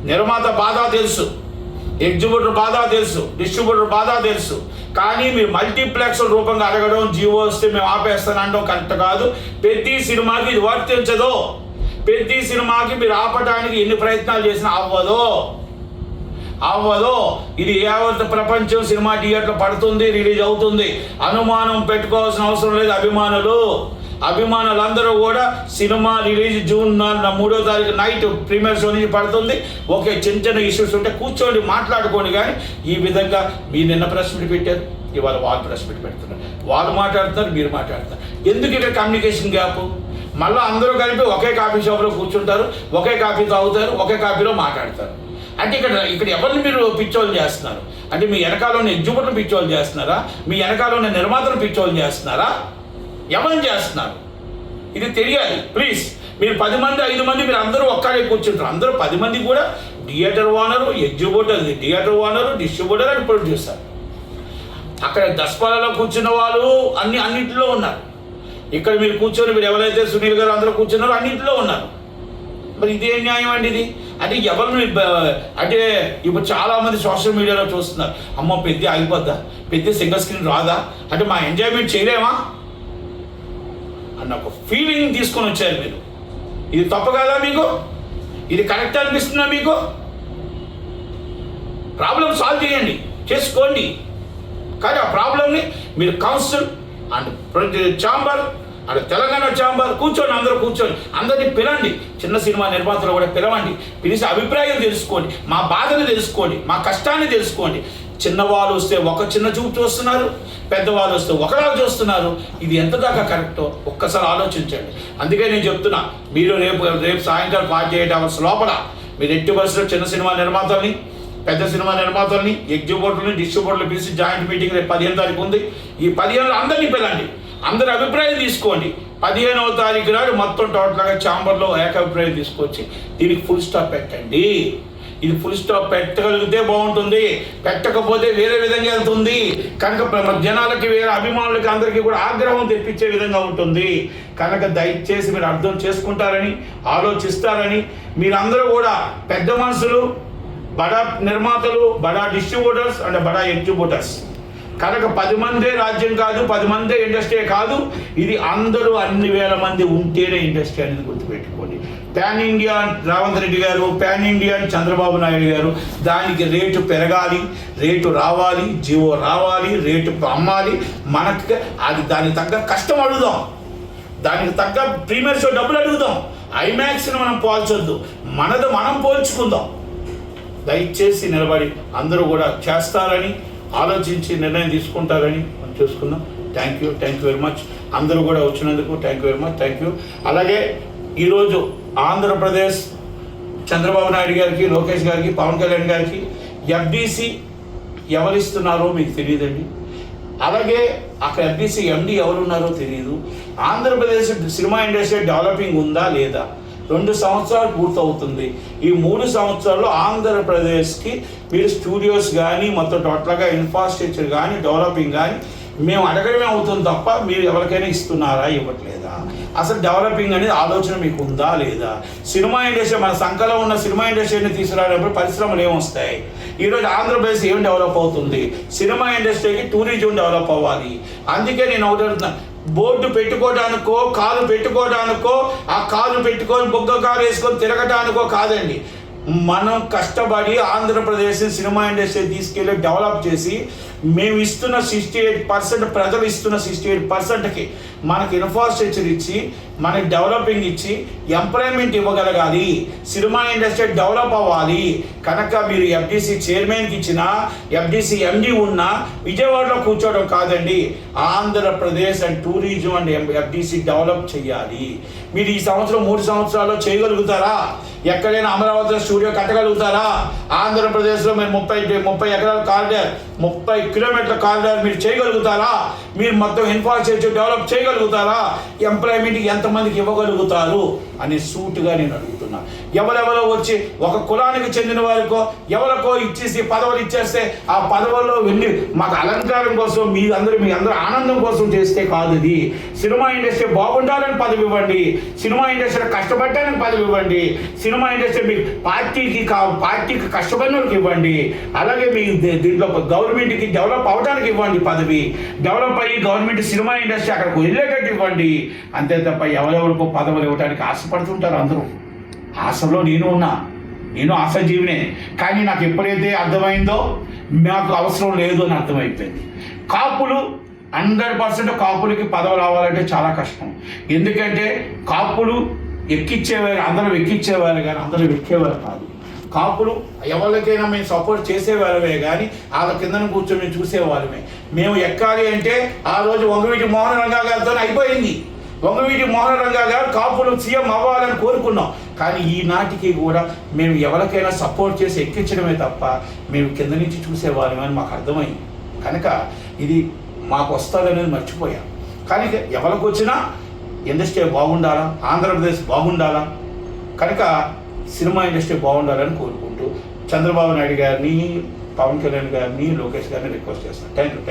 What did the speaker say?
నిర్మాత బాధ తెలుసు, ఎగ్జిబ్యూటర్ బాధ తెలుసు, డిస్ట్రిబ్యూటర్ బాధ తెలుసు. కానీ మీరు మల్టీప్లెక్స్ రూపంగా అడగడం, జీవో వస్తే మేము ఆపేస్తానంటాం కరెక్ట్ కాదు. ప్రతి సినిమాకి ఇది వర్తించదు. ప్రతి సినిమాకి మీరు ఆపడానికి ఎన్ని ప్రయత్నాలు చేసినా అవ్వదు. ఇది యావత్ ప్రపంచం సినిమా థియేటర్లో పడుతుంది, రిలీజ్ అవుతుంది. అనుమానం పెట్టుకోవాల్సిన అవసరం లేదు. అభిమానులందరూ కూడా సినిమా రిలీజ్ జూన్ 3వ తారీఖు నైట్ ప్రీమియర్ షో నుంచి పడుతుంది. ఓకే, చిన్న ఇష్యూస్ ఉంటే కూర్చోండి, మాట్లాడుకోండి. కానీ ఈ విధంగా మీరు నిన్న ప్రెస్ మీట్ పెట్టారు, ఇవాళ వాళ్ళు ప్రెస్ మీట్ పెడుతున్నారు. వాళ్ళు మాట్లాడుతున్నారు, మీరు మాట్లాడుతున్నారు. ఎందుకు ఇక్కడ కమ్యూనికేషన్ గ్యాప్? మళ్ళీ అందరూ కలిపి ఒకే కాఫీ షాప్లో కూర్చుంటారు, ఒకే కాఫీ తాగుతారు, ఒకే కాఫీలో మాట్లాడతారు. అంటే ఇక్కడ ఎవరిని మీరు పిచ్చోళ్ళు చేస్తున్నారు? అంటే మీ వెనకాల ఉన్న ఎగ్జిబ్యూటర్ని పిచ్చోళ్ళు చేస్తున్నారా? మీ వెనకాల ఉన్న నిర్మాతలు పిచ్చోళ్ళు చేస్తున్నారా? ఎవరిని చేస్తున్నారు? ఇది తెలియాలి ప్లీజ్. మీరు 10 మంది 5 మంది మీరు అందరూ ఒక్కడే కూర్చుంటారు. అందరూ 10 మంది కూడా theatre owner, exhibitor, theatre owner, distributor and producer. అక్కడ దస్పాలలో కూర్చున్న వాళ్ళు అన్నింటిలో ఉన్నారు. ఇక్కడ మీరు కూర్చొని మీరు ఎవరైతే సునీల్ గారు అందరూ కూర్చున్నారో అన్నింటిలో ఉన్నారు. మరి ఇదే న్యాయం అండి ఇది? అంటే ఎవరిని అంటే ఇప్పుడు చాలామంది సోషల్ మీడియాలో చూస్తున్నారు, అమ్మ పెద్ద అయిపోద్దా, పెద్ద సింగిల్ స్క్రీన్ రాదా, అంటే మా ఎంజాయ్మెంట్ చేయలేమా అన్న ఒక ఫీలింగ్ తీసుకొని వచ్చారు మీరు. ఇది తప్పు కాదా మీకు? ఇది కరెక్ట్ అనిపిస్తుందా మీకు? ప్రాబ్లం సాల్వ్ చేయండి, చేసుకోండి. కానీ ఆ ప్రాబ్లంని మీరు council and chamber and Telangana chamber కూర్చోండి, అందరూ కూర్చోండి, అందరినీ పిలండి. చిన్న సినిమా నిర్మాతలు కూడా పిలవండి, పిలిచి అభిప్రాయం తెలుసుకోండి, మా బాధను తెలుసుకోండి, మా కష్టాన్ని తెలుసుకోండి. చిన్నవాళ్ళు వస్తే ఒక చిన్న చూపు చూస్తున్నారు, పెద్దవాళ్ళు వస్తే ఒకలా చూస్తున్నారు. ఇది ఎంత దాకా కరెక్టో ఒక్కసారి ఆలోచించండి. అందుకే నేను చెప్తున్నా, మీరు రేపు సాయంత్రం 48 hours లోపల మీరు ఎట్టి బస్సులో చిన్న సినిమా నిర్మాతల్ని, పెద్ద సినిమా నిర్మాతల్ని, ఎగ్జిబ్యూటర్ని, డిస్ట్రిబ్యూటర్లు పిలిచి జాయింట్ మీటింగ్ రేపు 15వ తారీఖు ఉంది. ఈ 15 అందరినీ పిలండి, అందరి అభిప్రాయం తీసుకోండి. 15వ తారీఖు నాడు మొత్తం టోటల్గా ఛాంబర్లో ఏకాభిప్రాయం తీసుకొచ్చి దీనికి ఫుల్ స్టాప్ పెట్టండి. ఇది ఫుల్ స్టాప్ పెట్టగలిగితే బాగుంటుంది, పెట్టకపోతే వేరే విధంగా వెళ్తుంది. కనుక జనాలకి, వేరే అభిమానులకి అందరికీ కూడా ఆగ్రహం తెప్పించే విధంగా ఉంటుంది. కనుక దయచేసి మీరు అర్థం చేసుకుంటారని, ఆలోచిస్తారని, మీరందరూ కూడా పెద్ద మనుషులు, బడా నిర్మాతలు, బడా డిస్ట్రిబ్యూటర్స్ అండ్ బడా ఎగ్జిబ్యూటర్స్. కనుక 10 మందే రాజ్యం కాదు, 10 మందే ఇండస్ట్రీ కాదు. ఇది అందరూ అన్ని వేల మంది ఉంటేనే ఇండస్ట్రీ అనేది గుర్తుపెట్టుకోండి. పాన్ ఇండియా రేవంత్ రెడ్డి గారు, పాన్ ఇండియా చంద్రబాబు నాయుడు గారు, దానికి రేటు పెరగాలి, రేటు రావాలి, జీవో రావాలి, రేటు అమ్మాలి. మనకి అది దానికి తగ్గ కష్టం అడుగుదాం, దానికి తగ్గ ప్రీమియర్ షో డబ్బులు అడుగుదాం. ఐమాక్స్ని మనం పోల్చొద్దు, మనది మనం పోల్చుకుందాం. దయచేసి నిలబడి అందరూ కూడా చేస్తారని ఆలోచించి నిర్ణయం తీసుకుంటారని మనం చూసుకుందాం. Thank you very much. అందరూ కూడా వచ్చినందుకు thank you very much. Thank you. అలాగే ఈరోజు ఆంధ్రప్రదేశ్ చంద్రబాబు నాయుడు గారికి, లోకేష్ గారికి, పవన్ కళ్యాణ్ గారికి ఎఫ్డీసీ ఎవరిస్తున్నారో మీకు తెలియదండి. అలాగే అక్కడ ఎఫ్డీసీ ఎండి ఎవరున్నారో తెలియదు. ఆంధ్రప్రదేశ్ సినిమా ఇండస్ట్రీ డెవలపింగ్ ఉందా లేదా? 2 సంవత్సరాలు పూర్తవుతుంది. ఈ 3 సంవత్సరాల్లో ఆంధ్రప్రదేశ్కి మీరు స్టూడియోస్ కానీ, మొత్తం టోటల్గా ఇన్ఫ్రాస్ట్రక్చర్ కానీ, డెవలపింగ్ కానీ మేము అడగడమే అవుతుంది తప్ప మీరు ఎవరికైనా ఇస్తున్నారా, ఇవ్వట్లేదా? అసలు డెవలపింగ్ అనేది ఆలోచన మీకు ఉందా లేదా? సినిమా ఇండస్ట్రీ, మన సంఖలో ఉన్న సినిమా ఇండస్ట్రీని తీసుకురావడానికి పరిశ్రమలు ఏమొస్తాయి? ఈరోజు ఆంధ్రప్రదేశ్ ఏం డెవలప్ అవుతుంది? సినిమా ఇండస్ట్రీకి టూరిజం డెవలప్ అవ్వాలి. అందుకే నేను ఒకటి అడుగుతున్నాను, బోర్డు పెట్టుకోవడానికో, కాలు పెట్టుకోవడానికో, ఆ కాలు పెట్టుకొని బొగ్గ కారు వేసుకొని తిరగటానికో కాదండి. మనం కష్టపడి ఆంధ్రప్రదేశ్ సినిమా ఇండస్ట్రీ తీసుకెళ్ళి డెవలప్ చేసి, మేము ఇస్తున్న 68%, ప్రజలు ఇస్తున్న 68%కి మనకి ఇన్ఫ్రాస్ట్రక్చర్ ఇచ్చి, మనకి డెవలపింగ్ ఇచ్చి, ఎంప్లాయ్మెంట్ ఇవ్వగలగాలి. సినిమా ఇండస్ట్రీ డెవలప్ అవ్వాలి. కనుక మీరు ఎఫ్డీసీ చైర్మన్కి ఇచ్చిన, ఎఫ్డీసీ ఎండి ఉన్న విజయవాడలో కూర్చోవడం కాదండి. Andhra Pradesh and tourism and FDC develop చేయాలి. మీరు ఈ సంవత్సరం 3 సంవత్సరాల్లో చేయగలుగుతారా? ఎక్కడైనా అమరావతిలో స్టూడియో కట్టగలుగుతారా? ఆంధ్రప్రదేశ్లో మీరు 30 ఎకరాల కారిడార్, 30 కిలోమీటర్ల కారిడార్ మీరు చేయగలుగుతారా? మీరు మొత్తం ఇన్ఫ్రాస్ట్రక్చర్ డెవలప్ చేయగలుగుతారా? చేయగలుగుతారా, ఎంప్లాయ్మెంట్ ఎంతమందికి ఇవ్వగలుగుతారు అని సూటుగా నేను అడుగుతున్నా. ఎవరెవరో వచ్చి ఒక కులానికి చెందిన వారికో ఎవరికో ఇచ్చేసి పదవులు ఇచ్చేస్తే ఆ పదవుల్లో వెళ్ళి మాకు అలంకారం కోసం మీ అందరూ ఆనందం కోసం చేస్తే కాదు. ఇది సినిమా ఇండస్ట్రీ బాగుండాలని పదవి ఇవ్వండి, సినిమా ఇండస్ట్రీ కష్టపడటానికి పదవి ఇవ్వండి, సినిమా ఇండస్ట్రీ మీ పార్టీకి కష్టపడిన వాళ్ళకి ఇవ్వండి, అలాగే మీ దీంట్లో గవర్నమెంట్కి డెవలప్ అవడానికి ఇవ్వండి, పదవి డెవలప్ అయ్యి గవర్నమెంట్ సినిమా ఇండస్ట్రీ అక్కడికి వెళ్ళేటట్టు ఇవ్వండి. అంతే తప్ప ఎవరెవరికో పదవులు ఇవ్వడానికి ఆశపడుతుంటారు అందరూ. ఆశలో నేను ఆశాజీవినే. కానీ నాకు ఎప్పుడైతే అర్థమైందో నాకు అవసరం లేదు అని అర్థమైపోయింది. కాపులు 100% కాపులకి పదవి రావాలంటే చాలా కష్టం. ఎందుకంటే కాపులు ఎక్కిచ్చేవారు, అందరూ ఎక్కిచ్చేవారు కానీ అందరూ ఎక్కేవారు కాదు. కాపులు ఎవరికైనా మేము సపోర్ట్ చేసేవారమే కానీ వాళ్ళ కిందను కూర్చొని చూసేవాళ్ళమే. మేము ఎక్కాలి అంటే ఆ రోజు వంగవీటి మోహన రంగా గారితో అయిపోయింది. వంగవీటి మోహన రంగా గారు కాపులు సీఎం అవ్వాలని కోరుకున్నాం. కానీ ఈనాటికి కూడా మేము ఎవరికైనా సపోర్ట్ చేసి ఎక్కించడమే తప్ప మేము కింద నుంచి చూసేవాళ్ళమే అని మాకు అర్థమైంది. కనుక ఇది మాకు వస్తుందనేది మర్చిపోయాం. కానీ ఎవరికి వచ్చినా ఇండస్ట్రీ బాగుండాలా, ఆంధ్రప్రదేశ్ బాగుండాలా, కనుక సినిమా ఇండస్ట్రీ బాగుండాలని కోరుకుంటూ చంద్రబాబు నాయుడు గారిని, పవన్ కళ్యాణ్ గారిని, లోకేష్ గారిని రిక్వెస్ట్ చేస్తాను. Thank you.